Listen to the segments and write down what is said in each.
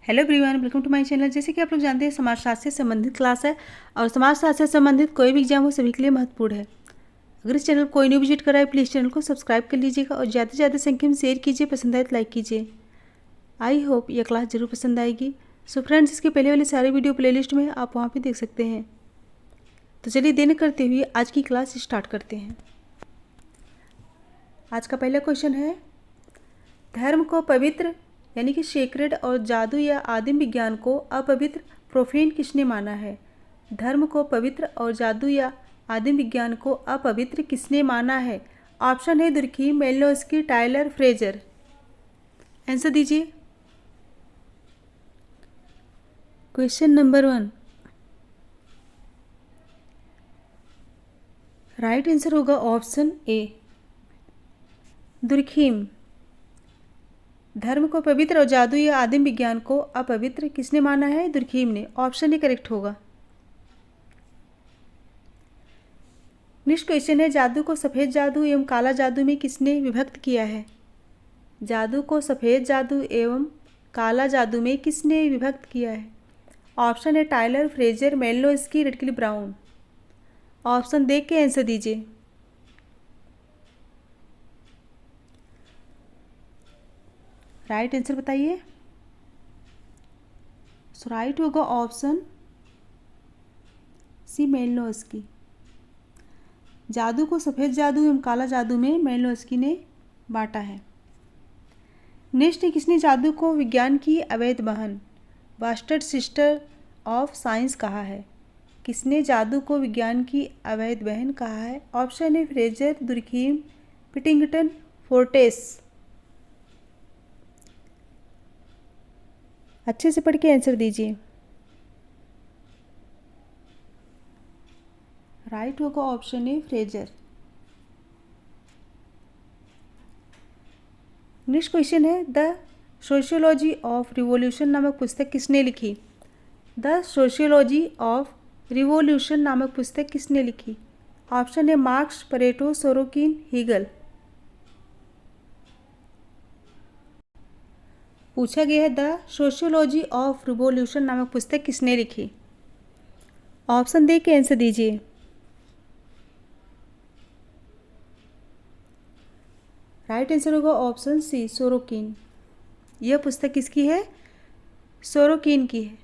Hello everyone, welcome to my channel. जैसे कि आप लोग जानते हैं, समाजशास्त्र से संबंधित क्लास है और समाजशास्त्र से संबंधित कोई भी एग्जाम हो सभी के लिए महत्वपूर्ण है। अगर इस चैनल को कोई नहीं विजिट करा है, प्लीज़ चैनल को सब्सक्राइब कर लीजिएगा और ज़्यादा से ज़्यादा संख्या में शेयर कीजिए, पसंद आए तो लाइक कीजिए। आई होप यह क्लास जरूर पसंद आएगी। सो फ्रेंड्स, इसके पहले वाले सारे वीडियो प्लेलिस्ट में आप वहाँ पर देख सकते हैं। तो चलिए देर न करते हुए आज की क्लास स्टार्ट करते हैं। आज का पहला क्वेश्चन है, धर्म को पवित्र यानी कि सेक्रेड और जादू या आदिम विज्ञान को अपवित्र प्रोफेन किसने माना है? धर्म को पवित्र और जादू या आदिम विज्ञान को अपवित्र किसने माना है? ऑप्शन है दुर्खीम, मेलिनोव्स्की, टायलर, फ्रेजर। आंसर दीजिए। क्वेश्चन नंबर 1, राइट आंसर होगा ऑप्शन ए, दुर्खीम। धर्म को पवित्र और जादू या आदिम विज्ञान को अपवित्र किसने माना है? दुर्खीम ने। ऑप्शन ए करेक्ट होगा। नेक्स्ट क्वेश्चन है, जादू को सफ़ेद जादू एवं काला जादू में किसने विभक्त किया है? जादू को सफ़ेद जादू एवं काला जादू में किसने विभक्त किया है? ऑप्शन है Tylor, Frazer, Malinowski, Radcliffe Brown. Option देख के आंसर दीजिए। राइट आंसर बताइए। सो राइट होगा ऑप्शन सी, मेलिनोव्स्की। जादू को सफ़ेद जादू एवं काला जादू में मेलिनोव्स्की ने बांटा है। नेक्स्ट है, किसने जादू को विज्ञान की अवैध बहन, बास्टर्ड सिस्टर ऑफ साइंस कहा है? किसने जादू को विज्ञान की अवैध बहन कहा है? ऑप्शन है फ्रेजर, दुर्खीम, पिटिंगटन, फोर्टेस। अच्छे से पढ़ के आंसर दीजिए। राइट होगा ऑप्शन है फ्रेजर। नेक्स्ट क्वेश्चन है, द सोशियोलॉजी ऑफ रिवॉल्यूशन नामक पुस्तक किसने लिखी? द सोशियोलॉजी ऑफ रिवॉल्यूशन नामक पुस्तक किसने लिखी? ऑप्शन है मार्क्स, परेटो, सोरोकिन, हीगल। पूछा गया है, द सोशियोलॉजी ऑफ रिवॉल्यूशन नामक पुस्तक किसने लिखी? ऑप्शन दे के आंसर दीजिए। राइट आंसर होगा ऑप्शन सी, सोरोकिन। यह पुस्तक किसकी है? सोरोकिन की है।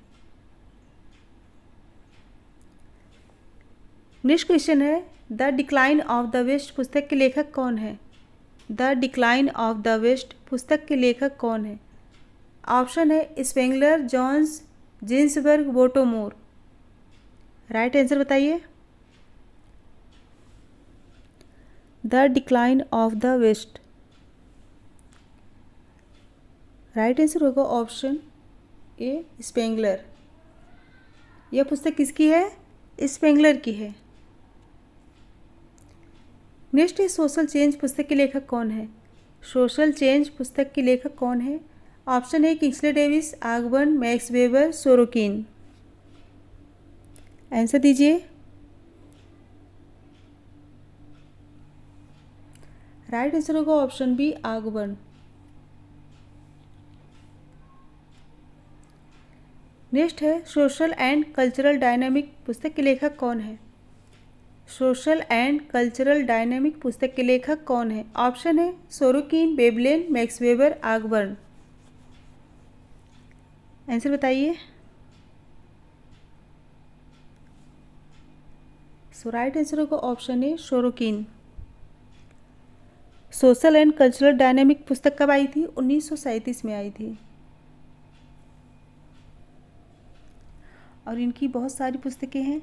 नेक्स्ट क्वेश्चन है, the decline of the West पुस्तक के लेखक कौन है? The decline of the West पुस्तक के लेखक कौन है? ऑप्शन है Spengler, Jones, Ginsberg, Bottomore. Right answer बताइए। The decline of the West. Right answer होगा ऑप्शन ए, स्पेंगलर। यह पुस्तक किसकी है? स्पेंगलर की है। नेक्स्ट है, सोशल चेंज पुस्तक के लेखक कौन है? सोशल चेंज पुस्तक के लेखक कौन है? ऑप्शन है Kingsley Davis, Ogburn, Max Weber, Sorokin. Answer दीजिए। राइट आंसर होगा ऑप्शन बी, आगबर्न। नेक्स्ट है, सोशल एंड कल्चरल डायनामिक पुस्तक के लेखक कौन है? सोशल एंड कल्चरल डायनामिक पुस्तक के लेखक कौन है? ऑप्शन है Sorokin, Veblen, Max Weber, Ogburn. Answer बताइए। सो राइट आंसर होगा option A, Sorokin. Social and cultural dynamic पुस्तक कब आई थी? 1937 में आई थी। और इनकी बहुत सारी पुस्तकें हैं।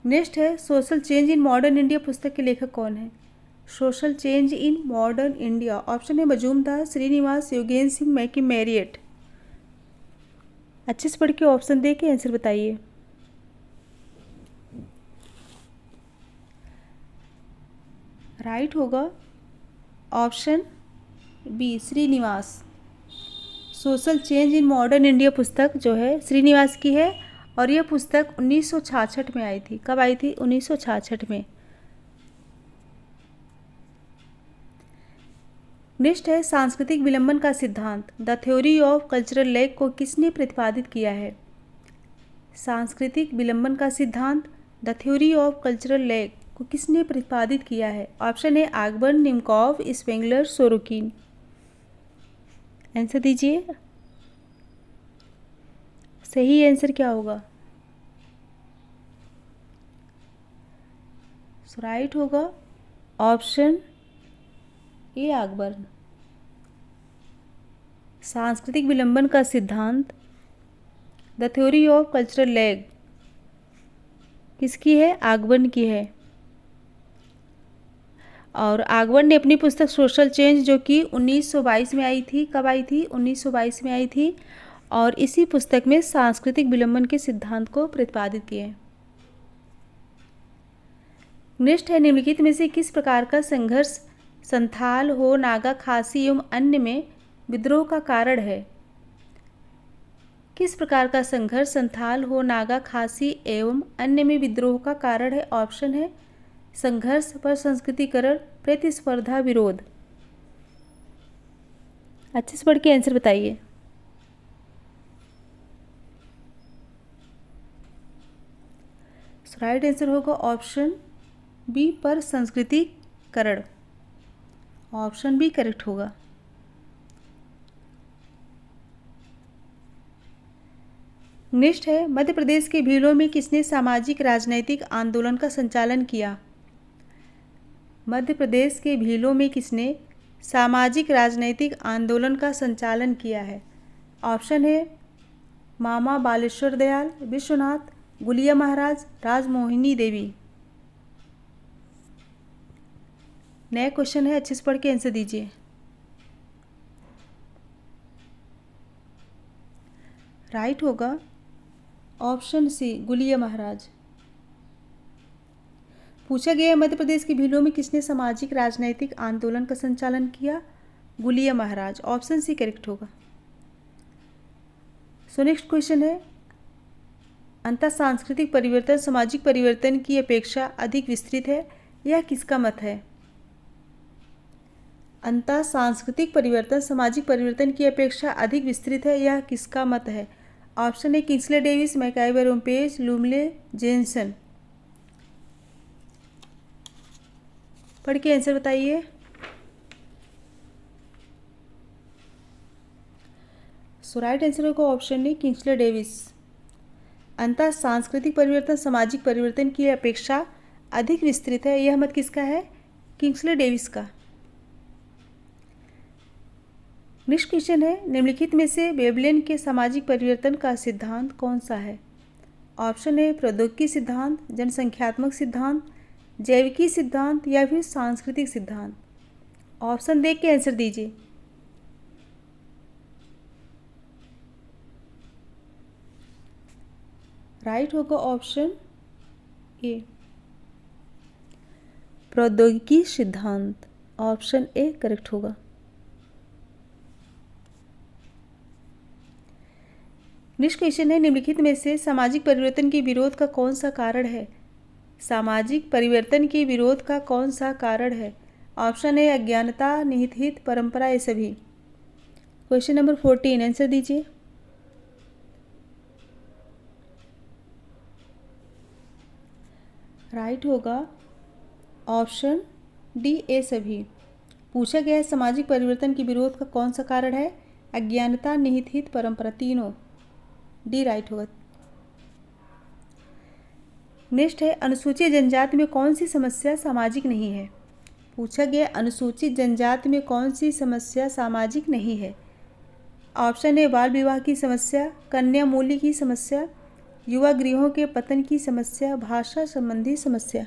नेक्स्ट है, social change in modern India पुस्तक के लेखक कौन है? Social change in modern India. Option है मजूमदार, श्रीनिवास, योगेंद्र सिंह, मैकी मैरियट। अच्छे से पढ़ के ऑप्शन दे के आंसर बताइए। राइट होगा option B, Srinivas. Social change in modern India पुस्तक जो है श्रीनिवास की है और यह पुस्तक 1966 में आई थी। कब आई थी? 1966 में। नेक्स्ट है सांस्कृतिक विलंबन का सिद्धांत, the theory of cultural lag को किसने प्रतिपादित किया है? सांस्कृतिक विलंबन का सिद्धांत, the theory of cultural lag को किसने प्रतिपादित किया है? ऑप्शन है आगबर्न, निमकॉव, स्पेंगलर, सोरोकिन। आंसर दीजिए, सही आंसर क्या होगा? राइट होगा ऑप्शन ए आगबर्न। सांस्कृतिक विलंबन का सिद्धांत, the theory of cultural lag किसकी है? आगबर्न की है। और आगबर्न ने अपनी पुस्तक सोशल चेंज, जो कि 1922 में आई थी, कब आई थी? 1922 में आई थी। और इसी पुस्तक में सांस्कृतिक विलंबन के सिद्धांत को प्रतिपादित किए हैं। नेक्स्ट है निम्नलिखित में से किस प्रकार का संघर्ष संथाल, हो, नागा, खासी एवं अन्य में विद्रोह का कारण है? किस प्रकार का संघर्ष संथाल, हो, नागा, खासी एवं अन्य में विद्रोह का कारण है? ऑप्शन है संघर्ष, पर संस्कृतिकरण, प्रतिस्पर्धा, विरोध। अच्छे से पढ़ के आंसर बताइए। राइट आंसर होगा ऑप्शन बी, पर संस्कृतिकरण। ऑप्शन बी करेक्ट होगा। नेक्स्ट है मध्य प्रदेश के भीलों में किसने सामाजिक राजनैतिक आंदोलन का संचालन किया? मध्य प्रदेश के भीलों में किसने सामाजिक राजनैतिक आंदोलन का संचालन किया है? ऑप्शन है मामा बालेश्वर दयाल, विश्वनाथ, गुलिया महाराज, राजमोहिनी देवी। नया क्वेश्चन है, अच्छे से पढ़ के आंसर दीजिए। राइट होगा ऑप्शन सी, गुलिया महाराज। पूछा गया है मध्य प्रदेश के भीलों में किसने सामाजिक राजनैतिक आंदोलन का संचालन किया? गुलिया महाराज। ऑप्शन सी करेक्ट होगा। सो नेक्स्ट क्वेश्चन है अंतः सांस्कृतिक परिवर्तन सामाजिक परिवर्तन की अपेक्षा अधिक विस्तृत है, यह किसका मत है? अंतः सांस्कृतिक परिवर्तन सामाजिक परिवर्तन की अपेक्षा अधिक विस्तृत है, यह किसका मत है? ऑप्शन है किंग्सले डेविस, मैकाइवर ओम्पेज, लूमले, जेनसन। पढ़ के आंसर बताइए। सो राइट आंसर होगा ऑप्शन है किंग्सले डेविस। अंतः सांस्कृतिक परिवर्तन सामाजिक परिवर्तन की अपेक्षा अधिक विस्तृत है, यह मत किसका है? किंग्सले डेविस का। नेक्स्ट क्वेश्चन है निम्नलिखित में से वेबलेन के सामाजिक परिवर्तन का सिद्धांत कौन सा है? ऑप्शन है प्रौद्योगिकी सिद्धांत, जनसंख्यात्मक सिद्धांत, जैविकी सिद्धांत या फिर सांस्कृतिक सिद्धांत। ऑप्शन देख के आंसर दीजिए। राइट होगा ऑप्शन ए, प्रौद्योगिकी सिद्धांत। ऑप्शन ए करेक्ट होगा। नेक्स्ट क्वेश्चन है निम्नलिखित में से सामाजिक परिवर्तन के विरोध का कौन सा कारण है? सामाजिक परिवर्तन के विरोध का कौन सा कारण है? ऑप्शन है अज्ञानता, निहित, परंपरा, ये सभी। क्वेश्चन नंबर 14 आंसर दीजिए। राइट होगा ऑप्शन डी, ए सभी। पूछा गया है सामाजिक परिवर्तन के विरोध का कौन सा कारण है? अज्ञानता, निहित, परंपरा, तीनों। डी राइट होगा। नेक्स्ट है अनुसूचित जनजाति में कौन सी समस्या सामाजिक नहीं है? पूछा गया अनुसूचित जनजाति में कौन सी समस्या सामाजिक नहीं है? ऑप्शन है बाल विवाह की समस्या, कन्या मूल्य की समस्या, युवा गृहों के पतन की समस्या, भाषा संबंधी समस्या।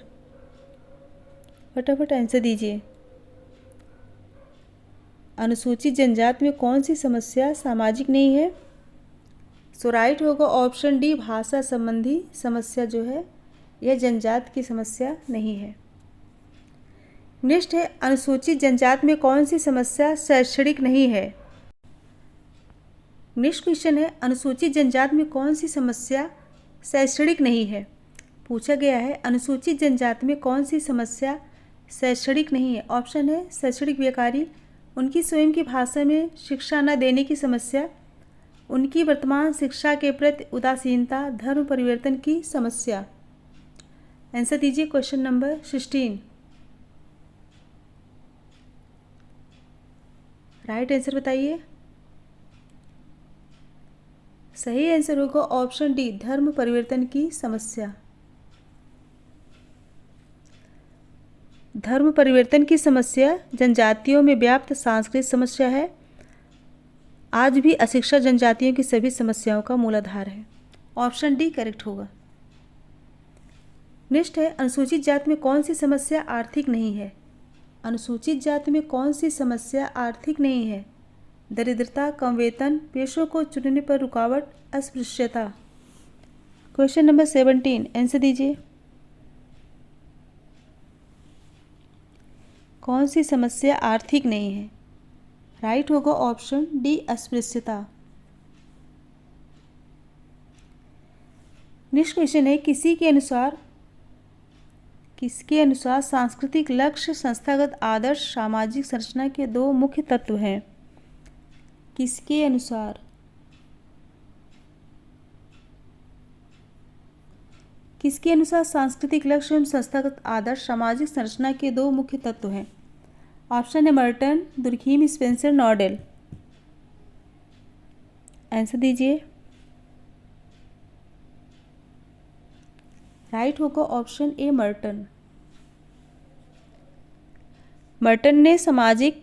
फटाफट आंसर दीजिए। अनुसूचित जनजाति में कौन सी समस्या सामाजिक नहीं है? सो राइट होगा ऑप्शन डी, भाषा संबंधी समस्या जो है यह जनजाति की समस्या नहीं है। नेक्स्ट है अनुसूचित जनजाति में कौन सी समस्या शैक्षणिक नहीं है? नेक्स्ट क्वेश्चन है अनुसूचित जनजाति में कौन सी समस्या शैक्षणिक नहीं है? पूछा गया है अनुसूचित जनजाति में कौन सी समस्या शैक्षणिक नहीं है? ऑप्शन है शैक्षणिक बेकारी, उनकी स्वयं की भाषा में शिक्षा न देने की समस्या, उनकी वर्तमान शिक्षा के प्रति उदासीनता, धर्म परिवर्तन की समस्या। आंसर दीजिए क्वेश्चन नंबर 16। राइट आंसर बताइए। सही आंसर होगा ऑप्शन डी, धर्म परिवर्तन की समस्या। धर्म परिवर्तन की समस्या जनजातियों में व्याप्त सांस्कृतिक समस्या है। आज भी अशिक्षा जनजातियों की सभी समस्याओं का मूलाधार है। ऑप्शन डी करेक्ट होगा। नेक्स्ट है, अनुसूचित जाति में कौन सी समस्या आर्थिक नहीं है? अनुसूचित जाति में कौन सी समस्या आर्थिक नहीं है? दरिद्रता, कम वेतन, पेशों को चुनने पर रुकावट, अस्पृश्यता। क्वेश्चन नंबर 17 आंसर दीजिए। कौन सी समस्या आर्थिक नहीं है? राइट होगा ऑप्शन डी, अस्पृश्यता। नेक्स्ट क्वेश्चन है, किसके अनुसार सांस्कृतिक लक्ष्य, संस्थागत आदर्श, सामाजिक संरचना के दो मुख्य तत्व हैं? किसके अनुसार? किसके अनुसार सांस्कृतिक लक्ष्य एवं संस्थागत आदर्श, सामाजिक संरचना के दो मुख्य तत्व हैं? ऑप्शन है मर्टन, दुर्खीम, स्पेंसर, नॉर्डेल। आंसर दीजिए। राइट होगा ऑप्शन ए, मर्टन। मर्टन ने सामाजिक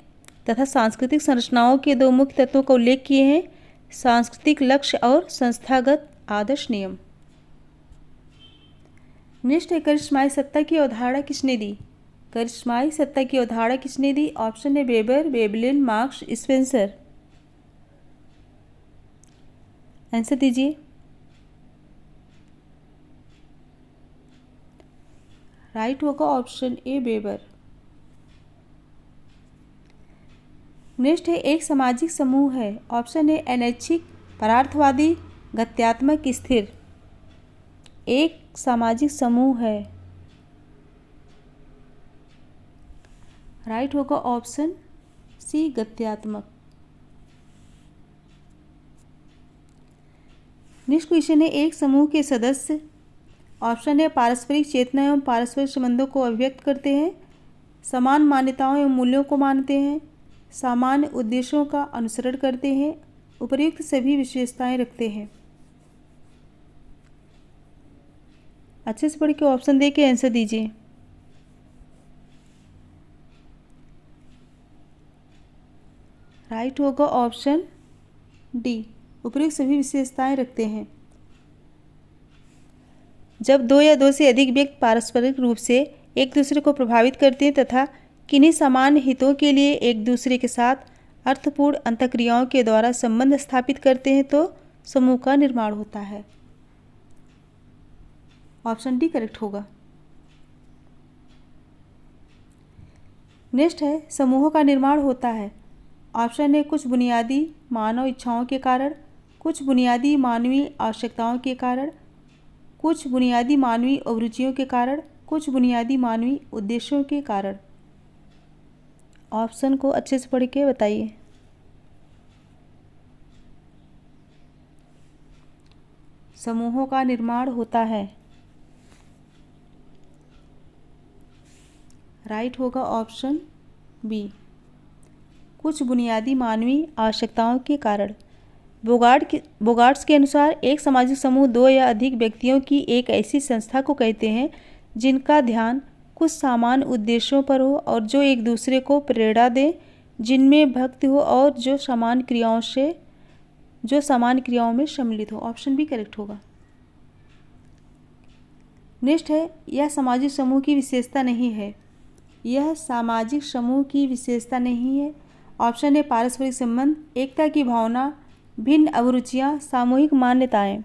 तथा सांस्कृतिक संरचनाओं के दो मुख्य तत्वों का उल्लेख किए हैं, सांस्कृतिक लक्ष्य और संस्थागत आदर्श नियम। नेक्स्ट है, करिश्माई सत्ता की अवधारणा किसने दी? करिश्माई सत्ता की अवधारणा किसने दी? ऑप्शन है weber, Veblen, marks, Spencer. Answer दीजिए। राइट होगा ऑप्शन ए, वेबर। नेक्स्ट है, एक सामाजिक समूह है। ऑप्शन है अनैच्छिक, परार्थवादी, गत्यात्मक, स्थिर। एक सामाजिक समूह है। राइट होगा ऑप्शन सी, गत्यात्मक। नेक्स्ट क्वेश्चन है, एक समूह के सदस्य। ऑप्शन है पारस्परिक चेतना एवं पारस्परिक संबंधों को अभिव्यक्त करते हैं, समान मान्यताओं एवं मूल्यों को मानते हैं, सामान्य उद्देश्यों का अनुसरण करते हैं, उपर्युक्त सभी विशेषताएं रखते हैं। अच्छे से पढ़ के ऑप्शन दे के आंसर दीजिए। राइट होगा ऑप्शन डी, उपर्युक्त सभी विशेषताएं रखते हैं। जब दो या दो से अधिक व्यक्ति पारस्परिक रूप से एक दूसरे को प्रभावित करते हैं तथा किन्हीं सामान्य हितों के लिए एक दूसरे के साथ अर्थपूर्ण अंतःक्रियाओं के द्वारा संबंध स्थापित करते हैं तो समूह का निर्माण होता है। ऑप्शन डी करेक्ट होगा। नेक्स्ट है, समूहों का निर्माण होता है। ऑप्शन है कुछ बुनियादी मानव इच्छाओं के कारण, कुछ बुनियादी मानवीय आवश्यकताओं के कारण, कुछ बुनियादी मानवीय अभिरुचियों के कारण, कुछ बुनियादी मानवीय उद्देश्यों के कारण। ऑप्शन को अच्छे से पढ़ के बताइए। समूहों का निर्माण होता है। राइट होगा ऑप्शन बी, कुछ बुनियादी मानवीय आवश्यकताओं के कारण। बोगार्ट्स के अनुसार एक सामाजिक समूह दो या अधिक व्यक्तियों की एक ऐसी संस्था को कहते हैं जिनका ध्यान कुछ सामान्य उद्देश्यों पर हो और जो एक दूसरे को प्रेरणा दें, जिनमें भक्ति हो और जो सामान्य क्रियाओं में सम्मिलित हो। ऑप्शन बी करेक्ट होगा। नेक्स्ट है, यह सामाजिक समूह की विशेषता नहीं है। यह सामाजिक समूह की विशेषता नहीं है। ऑप्शन है पारस्परिक संबंध, एकता की भावना, भिन्न अभिरुचियां, सामूहिक मान्यताएं।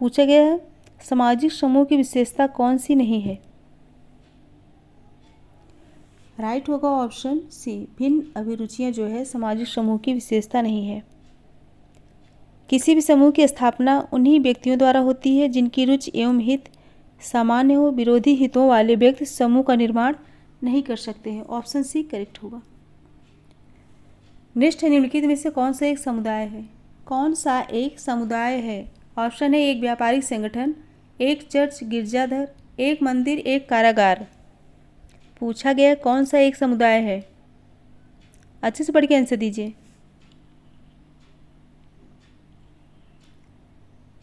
पूछा गया है सामाजिक समूह की विशेषता कौन सी नहीं है? राइट होगा ऑप्शन सी, भिन्न अभिरुचियां जो है सामाजिक समूह की विशेषता नहीं है। किसी भी समूह की स्थापना उन्हीं व्यक्तियों द्वारा होती है जिनकी रुचि एवं हित सामान्य हो। विरोधी हितों वाले व्यक्ति समूह का निर्माण नहीं कर सकते हैं। ऑप्शन सी करेक्ट होगा। नेक्स्ट है, निम्नलिखित में से कौन सा एक समुदाय है? कौन सा एक समुदाय है? ऑप्शन है एक व्यापारिक संगठन, एक चर्च गिरजाघर, एक मंदिर, एक कारागार। पूछा गया कौन सा एक समुदाय है? अच्छे से पढ़ के आंसर दीजिए,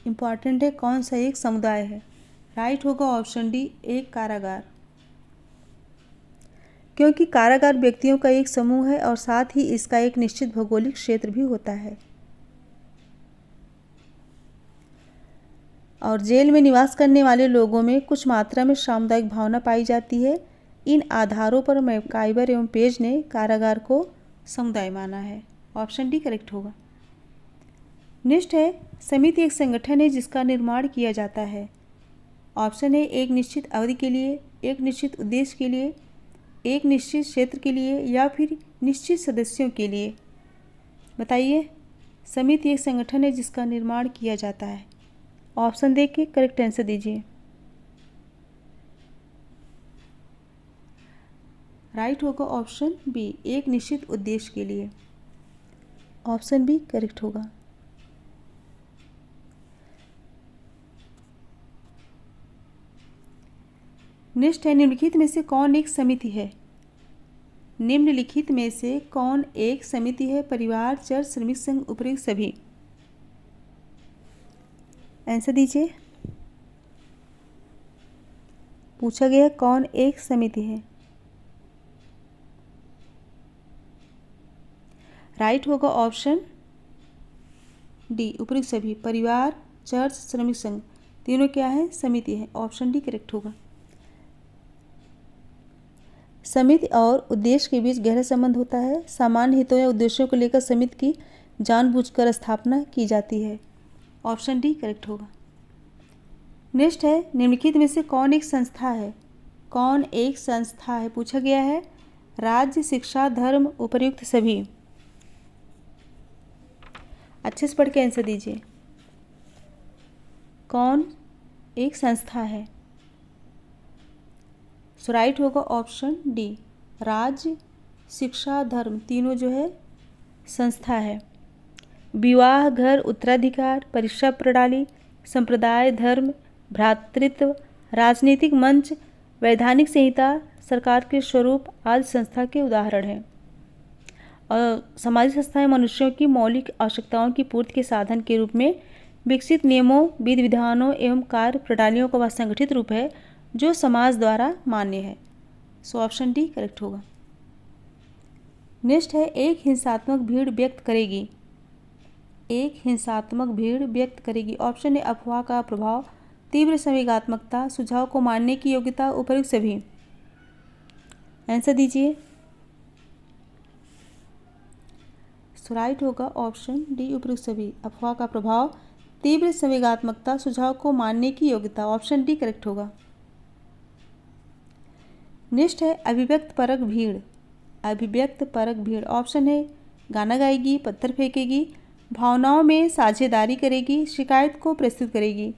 इम्पॉर्टेंट है। कौन सा एक समुदाय है? राइट होगा ऑप्शन डी, एक कारागार। क्योंकि कारागार व्यक्तियों का एक समूह है और साथ ही इसका एक निश्चित भौगोलिक क्षेत्र भी होता है। और जेल में निवास करने वाले लोगों में कुछ मात्रा में सामुदायिक भावना पाई जाती है। इन आधारों पर मैकाइवर एवं पेज ने कारागार को समुदाय माना है। ऑप्शन डी करेक्ट होगा। नेक्स्ट है, समिति एक संगठन है जिसका निर्माण किया जाता है। ऑप्शन है एक निश्चित अवधि के लिए, एक निश्चित उद्देश्य के लिए, एक निश्चित क्षेत्र के लिए या फिर निश्चित सदस्यों के लिए। बताइए, समिति एक संगठन है जिसका निर्माण किया जाता है। ऑप्शन देख के करेक्ट आंसर दीजिए। राइट होगा ऑप्शन बी, एक निश्चित उद्देश्य के लिए। ऑप्शन बी करेक्ट होगा। नेक्स्ट है, निम्नलिखित में से कौन एक समिति है? निम्नलिखित में से कौन एक समिति है? परिवार, चर्च, श्रमिक संघ, उपयुक्त सभी। आंसर दीजिए। पूछा गया कौन एक समिति है? राइट होगा ऑप्शन डी, उपयुक्त सभी। परिवार, चर्च, श्रमिक संघ तीनों क्या है? समिति है। ऑप्शन डी करेक्ट होगा। समिति और उद्देश्य के बीच गहरा संबंध होता है। सामान्य हितों या उद्देश्यों को लेकर समिति की जानबूझकर स्थापना की जाती है। ऑप्शन डी करेक्ट होगा। नेक्स्ट है, निम्नलिखित में से कौन एक संस्था है? कौन एक संस्था है? पूछा गया है राज्य, शिक्षा, धर्म, उपर्युक्त सभी। अच्छे से पढ़ के आंसर दीजिए, कौन एक संस्था है? सो राइट होगा ऑप्शन डी, राज्य, शिक्षा, धर्म तीनों जो है संस्था है। विवाह, घर, उत्तराधिकार, परीक्षा प्रणाली, संप्रदाय, धर्म, भ्रातृत्व, राजनीतिक मंच, वैधानिक संहिता, सरकार के स्वरूप आदि संस्था के उदाहरण हैं। और सामाजिक संस्थाएं मनुष्यों की मौलिक आवश्यकताओं की पूर्ति के साधन के रूप में विकसित नियमों, विधि विधानों एवं कार्य प्रणालियों का वह संगठित रूप है जो समाज द्वारा मान्य है। सो ऑप्शन डी करेक्ट होगा। नेक्स्ट है, एक हिंसात्मक भीड़ व्यक्त करेगी। एक हिंसात्मक भीड़ व्यक्त करेगी। ऑप्शन है अफवाह का प्रभाव, तीव्र संवेगात्मकता, सुझाव को मानने की योग्यता, उपयुक्त सभी। आंसर दीजिए। सो राइट होगा ऑप्शन डी, उपयुक्त सभी। अफवाह का प्रभाव, तीव्र संवेगात्मकता, सुझाव को मानने की योग्यता। ऑप्शन डी करेक्ट होगा। नेक्स्ट है, अभिव्यक्त परक भीड़। अभिव्यक्त परक भीड़। ऑप्शन है गाना गाएगी, पत्थर फेंकेगी, भावनाओं में साझेदारी करेगी, शिकायत को प्रस्तुत करेगी।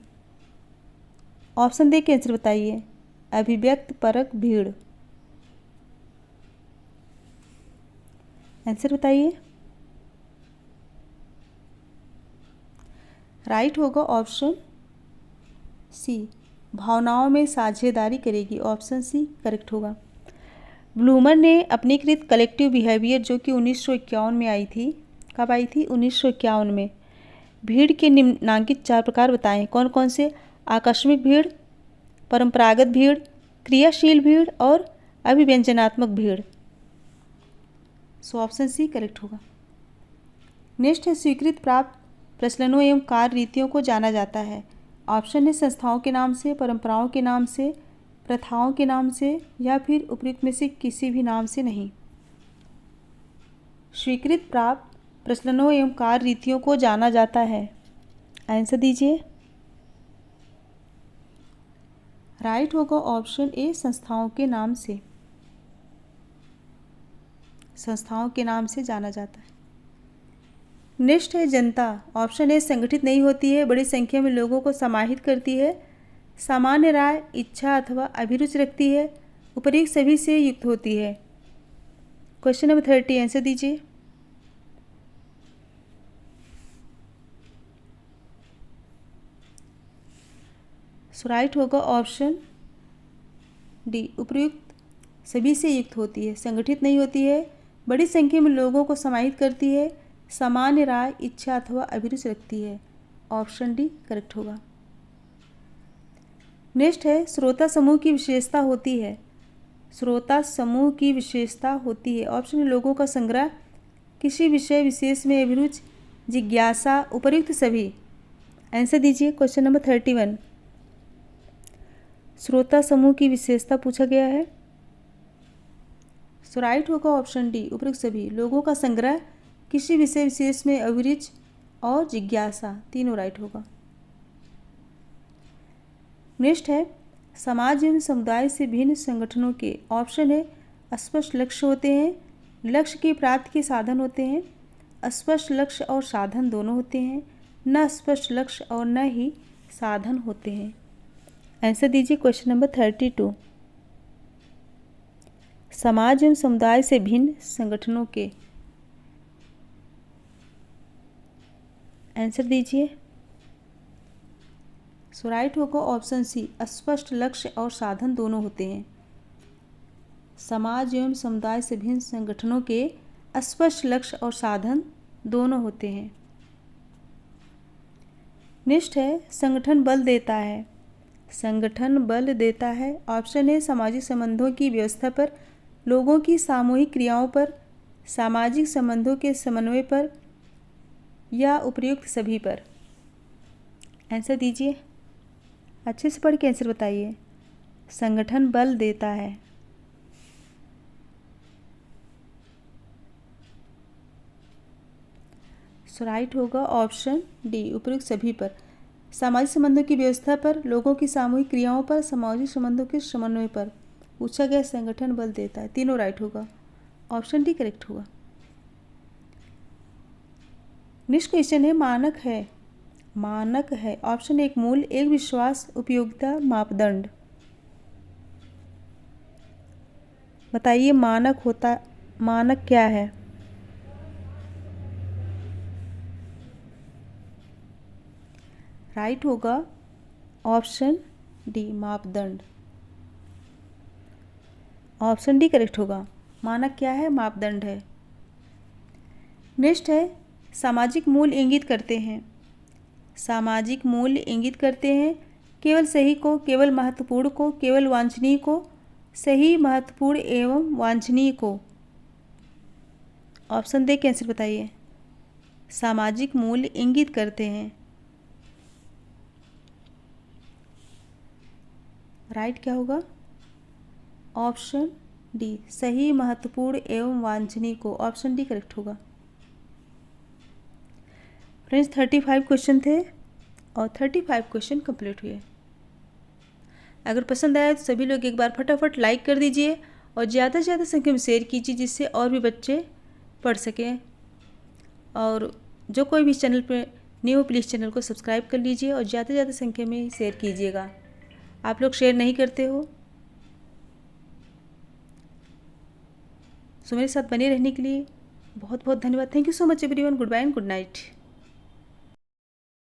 ऑप्शन दे के आंसर बताइए। अभिव्यक्त परक भीड़। आंसर बताइए। राइट होगा ऑप्शन सी, भावनाओं में साझेदारी करेगी। ऑप्शन सी करेक्ट होगा। ब्लूमर ने अपनी कृत कलेक्टिव बिहेवियर जो कि 1951 में आई थी। कब आई थी? 1951 में। भीड़ के निम्नांकित 4 प्रकार बताएं। कौन कौन से? आकस्मिक भीड़, परंपरागत भीड़, क्रियाशील भीड़ और अभिव्यंजनात्मक भीड़। सो ऑप्शन सी करेक्ट होगा। नेक्स्ट है, स्वीकृत प्राप्त प्रचलनों एवं कार्य रीतियों को जाना जाता है। ऑप्शन है संस्थाओं के नाम से, परंपराओं के नाम से, प्रथाओं के नाम से या फिर उपयुक्त में से किसी भी नाम से नहीं। स्वीकृत प्राप्त प्रचलनों एवं कार्य रीतियों को जाना जाता है। आंसर दीजिए। राइट होगा ऑप्शन ए, संस्थाओं के नाम से। संस्थाओं के नाम से जाना जाता है। नेक्स्ट है जनता। ऑप्शन ए, संगठित नहीं होती है, बड़ी संख्या में लोगों को समाहित करती है, सामान्य राय, इच्छा अथवा अभिरुचि रखती है, उपर्युक्त सभी से युक्त होती है। क्वेश्चन नंबर 30 आंसर दीजिए। सो राइट होगा ऑप्शन डी, उपर्युक्त सभी से युक्त होती है, संगठित नहीं होती है, बड़ी संख्या में लोगों को समाहित करती है, सामान्य राय, इच्छा अथवा अभिरुचि रखती है। ऑप्शन डी करेक्ट होगा। नेक्स्ट है श्रोता समूह की विशेषता होती है। श्रोता समूह की विशेषता होती है। ऑप्शन लोगों का संग्रह, किसी विषय विशेष में अभिरुचि, जिज्ञासा, उपर्युक्त सभी। आंसर दीजिए क्वेश्चन नंबर 31। श्रोता समूह की विशेषता पूछा गया है। सो राइट होगा ऑप्शन डी, उपर्युक्त सभी, लोगों का संग्रह, किसी विषय विशेष में अभिरुचि और जिज्ञासा, तीनों राइट होगा। नेक्स्ट है समाज एवं समुदाय से भिन्न संगठनों के। ऑप्शन है स्पष्ट लक्ष्य होते हैं, लक्ष्य की प्राप्ति के साधन होते हैं, स्पष्ट लक्ष्य और साधन दोनों होते हैं, न स्पष्ट लक्ष्य और न ही साधन होते हैं। आंसर दीजिए क्वेश्चन नंबर 32। समाज एवं समुदाय से भिन्न संगठनों के। आंसर दीजिए। सो राइट होगा ऑप्शन सी, स्पष्ट लक्ष्य और साधन दोनों होते हैं। समाज एवं समुदाय से भिन्न संगठनों के स्पष्ट लक्ष्य और साधन दोनों होते हैं। नेक्स्ट है संगठन बल देता है। संगठन बल देता है। ऑप्शन है सामाजिक संबंधों की व्यवस्था पर, लोगों की सामूहिक क्रियाओं पर, सामाजिक संबंधों के समन्वय पर या उपर्युक्त सभी पर। आंसर दीजिए, अच्छे से पढ़ के आंसर बताइए। संगठन बल देता है। सो राइट होगा ऑप्शन डी, उपर्युक्त सभी पर, सामाजिक संबंधों की व्यवस्था पर, लोगों की सामूहिक क्रियाओं पर, सामाजिक संबंधों के समन्वय पर पूछा गया संगठन बल देता है, तीनों राइट होगा। ऑप्शन डी करेक्ट होगा। नेक्स्ट क्वेश्चन है मानक है। मानक है। ऑप्शन एक मूल, एक विश्वास, उपयोगिता, मापदंड। बताइए मानक क्या है। राइट होगा ऑप्शन डी, मापदंड। ऑप्शन डी करेक्ट होगा। मानक क्या है, मापदंड है। नेक्स्ट है सामाजिक मूल्य इंगित करते हैं। सामाजिक मूल्य इंगित करते हैं केवल सही को, केवल महत्वपूर्ण को, केवल वांछनीय को, सही, महत्वपूर्ण एवं वांछनीय को। ऑप्शन दे के आंसर बताइए। सामाजिक मूल्य इंगित करते हैं। राइट क्या होगा? ऑप्शन डी, सही, महत्वपूर्ण एवं वांछनीय को। ऑप्शन डी करेक्ट होगा। फ्रेंड्स 35 क्वेश्चन थे और 35 क्वेश्चन कंप्लीट हुए। अगर पसंद आया तो सभी लोग एक बार फटाफट लाइक कर दीजिए और ज़्यादा से ज़्यादा संख्या में शेयर कीजिए, जिससे और भी बच्चे पढ़ सकें। और जो कोई भी चैनल पे न्यू, प्लीज़ चैनल को सब्सक्राइब कर लीजिए और ज़्यादा से ज़्यादा संख्या में शेयर कीजिएगा। आप लोग शेयर नहीं करते हो, सो मेरे साथ बने रहने के लिए बहुत बहुत धन्यवाद। Thank you so much everyone. Goodbye and good night.